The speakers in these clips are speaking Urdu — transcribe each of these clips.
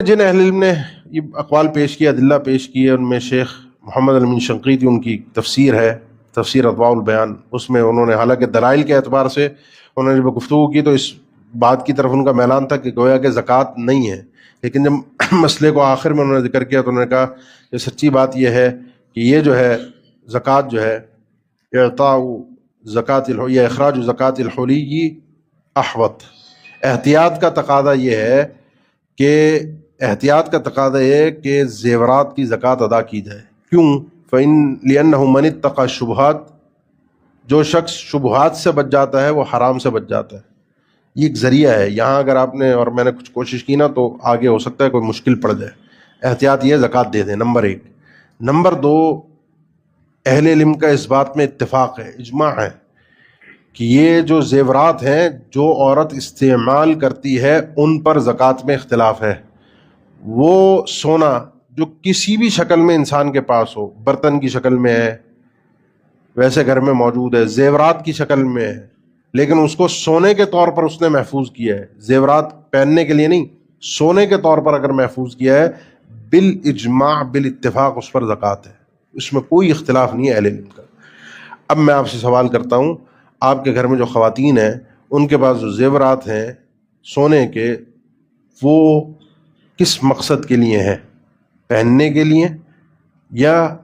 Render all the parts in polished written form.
جن اہل علم نے یہ اقوال پیش کیا، ادلہ پیش کیے، ان میں شیخ محمد الامین شنقیطی، ان کی تفسیر ہے تفسیر اضواء البیان، اس میں انہوں نے حالانکہ دلائل کے اعتبار سے انہوں نے جب گفتگو کی تو اس بات کی طرف ان کا میلان تھا کہ گویا کہ زکوٰۃ نہیں ہے، لیکن جب مسئلے کو آخر میں انہوں نے ذکر کیا تو انہوں نے کہا کہ سچی بات یہ ہے کہ یہ جو ہے زکوٰۃ جو ہے اعطاء زکوٰۃ یا اخراج زکوٰۃ الحلی احوط، احتیاط کا تقاضا یہ ہے کہ کہ زیورات کی زکوٰۃ ادا کی جائے۔ کیوں؟ لِأَنَّهُ مَنِ اتَّقَى الشُّبُهَاتِ، جو شخص شبہات سے بچ جاتا ہے وہ حرام سے بچ جاتا ہے۔ یہ ایک ذریعہ ہے، یہاں اگر آپ نے اور میں نے کچھ کوشش کی نا تو آگے ہو سکتا ہے کوئی مشکل پڑ جائے۔ احتیاط یہ زکوٰۃ دے دیں، نمبر 1۔ نمبر 2، اہل علم کا اس بات میں اتفاق ہے، اجماع ہے کہ یہ جو زیورات ہیں جو عورت استعمال کرتی ہے ان پر زکوٰۃ میں اختلاف ہے۔ وہ سونا جو کسی بھی شکل میں انسان کے پاس ہو، برتن کی شکل میں ہے، ویسے گھر میں موجود ہے، زیورات کی شکل میں ہے، لیکن اس کو سونے کے طور پر اس نے محفوظ کیا ہے، زیورات پہننے کے لیے نہیں، سونے کے طور پر اگر محفوظ کیا ہے، بالاجماع بالاتفاق اس پر زکوٰۃ ہے، اس میں کوئی اختلاف نہیں ہے اہل علم کا۔ اب میں آپ سے سوال کرتا ہوں، آپ کے گھر میں جو خواتین ہیں ان کے پاس جو زیورات ہیں سونے کے، وہ کس مقصد کے لیے ہیں؟ پہننے کے لیے یا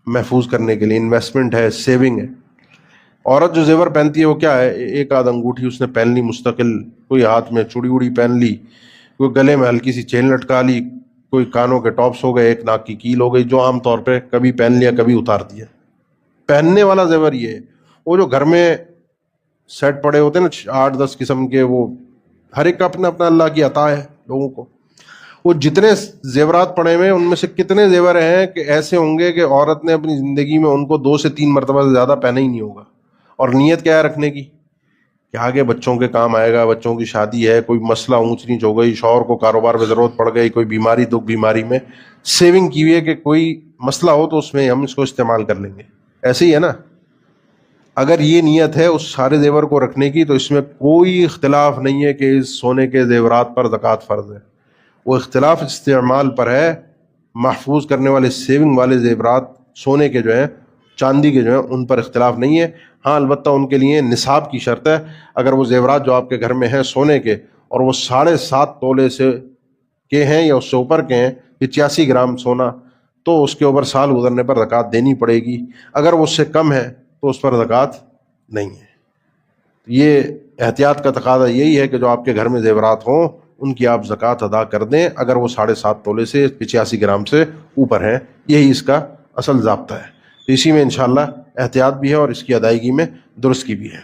محفوظ کرنے کے لیے؟ انویسٹمنٹ ہے، سیونگ ہے۔ عورت جو زیور پہنتی ہے وہ کیا ہے؟ ایک آدھ انگوٹھی اس نے پہن لی مستقل، کوئی ہاتھ میں چوڑی وڑی پہن لی، کوئی گلے میں ہلکی سی چین لٹکا لی، کوئی کانوں کے ٹاپس ہو گئے، ایک ناک کی کیل ہو گئی، جو عام طور پہ کبھی پہن لیا کبھی اتار دیا۔ پہننے والا زیور یہ ہے۔ وہ جو گھر میں سیٹ پڑے ہوتے ہیں نا 8-10 قسم کے، وہ ہر ایک کا اپنا اپنا اللہ کی عطا ہے لوگوں کو، وہ جتنے زیورات پڑے ہوئے ہیں ان میں سے کتنے زیور ہیں کہ ایسے ہوں گے کہ عورت نے اپنی زندگی میں ان کو 2 سے 3 مرتبہ سے زیادہ پہنا ہی نہیں ہوگا، اور نیت کیا ہے رکھنے کی کہ آگے بچوں کے کام آئے گا، بچوں کی شادی ہے، کوئی مسئلہ اونچ نیچ ہو گئی، شوہر کو کاروبار میں ضرورت پڑ گئی، کوئی بیماری دکھ بیماری میں سیونگ کی ہوئی ہے کہ کوئی مسئلہ ہو تو اس میں ہم اس کو استعمال کر لیں گے۔ ایسے ہی ہے نا، اگر یہ نیت ہے اس سارے زیور کو رکھنے کی تو اس میں کوئی اختلاف نہیں ہے کہ اس سونے کے زیورات پر زکوٰۃ فرض ہے۔ وہ اختلاف استعمال پر ہے، محفوظ کرنے والے سیونگ والے زیورات سونے کے جو ہیں، چاندی کے جو ہیں، ان پر اختلاف نہیں ہے۔ ہاں البتہ ان کے لیے نصاب کی شرط ہے، اگر وہ زیورات جو آپ کے گھر میں ہیں سونے کے اور وہ 7.5 تولے سے کے ہیں یا اس سے اوپر کے ہیں، 85 گرام سونا، تو اس کے اوپر سال گزرنے پر زکوٰۃ دینی پڑے گی۔ اگر وہ اس سے کم ہے تو اس پر زکوٰۃ نہیں ہے۔ یہ احتیاط کا تقاضا یہی ہے کہ جو آپ کے گھر میں زیورات ہوں ان کی آپ زکوٰۃ ادا کر دیں، اگر وہ 7.5 تولے سے 85 گرام سے اوپر ہیں۔ یہی اس کا اصل ضابطہ ہے۔ اسی میں انشاءاللہ احتیاط بھی ہے اور اس کی ادائیگی میں درست کی بھی ہے۔